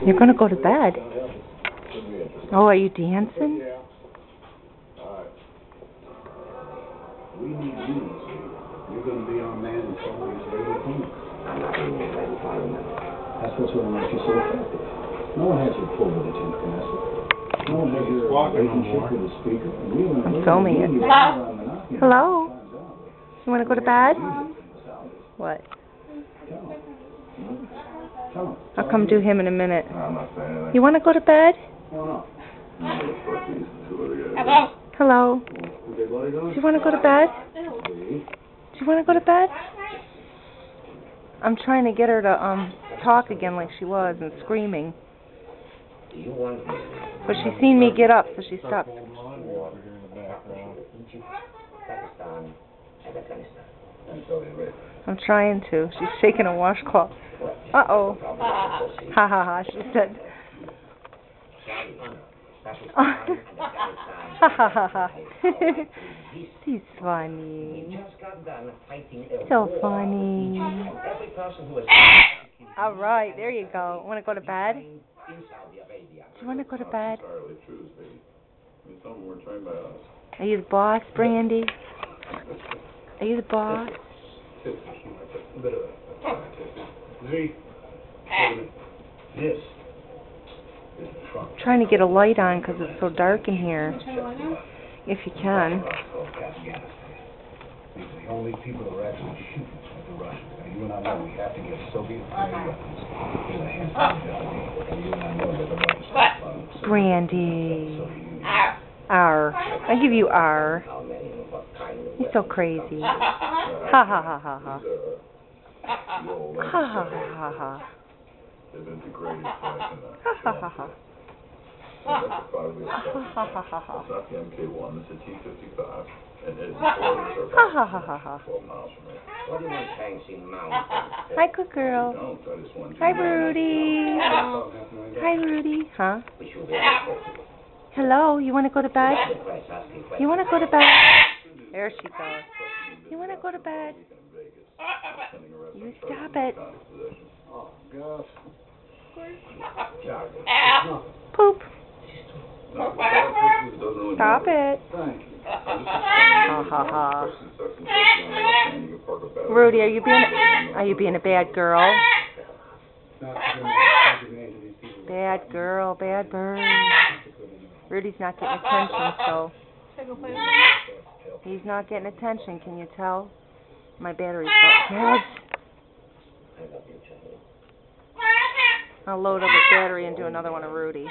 You're going to go to bed. Oh, are you dancing? We need you. You're going to be our man until he's ready to come. That's what's going to make you so effective. No one has your pull with a tin canasta. No one has your relationship with a speaker. I'm filming it. Hello? You want to go to bed? What? I'll come do him in a minute. You want to go to bed? Hello? Hello? Do you want to go to bed? Do you want to go to bed? I'm trying to get her to talk again like she was and screaming. But she's seen me get up, so she stopped. I'm trying to. She's shaking a washcloth. Uh-oh. Ha ha ha, she said. Ha ha ha ha. He's funny. So funny. All right, there you go. Want to go to bed? Do you want to go to bed? Are you the boss, Brandy? Are you the boss? I'm trying to get a light on because it's so dark in here. If you can. These are the only people who are actually shooting at the Russians. Now, you and I know we have to get Soviet-grade weapons in the hands of the Japanese. And you and I know that the Russians... Brandy. R. I give you R. You're so crazy. Ha ha ha ha ha. Ha ha ha ha. They've integrated flash in that. Ha ha ha ha. That's a 5-wheel truck. It's not the MK1, it's a T-55. And it's ha ha ha ha ha. 12 miles from here. What do you mean fancy mountains? Hi, good girl. Hi, Rudy. Hi, Rudy. Huh? Hello, you want to go to bed? You want to go to bed? There she goes. You want to go to bed? You stop it. Oh, gosh. Poop. Stop it. Thank you. Ha ha ha. Rudy, are you being a bad girl? Bad girl, bad bird. Rudy's not getting attention, so he's not getting attention. Can you tell? My battery's dead. I'll load up a battery and do another one of Rudy.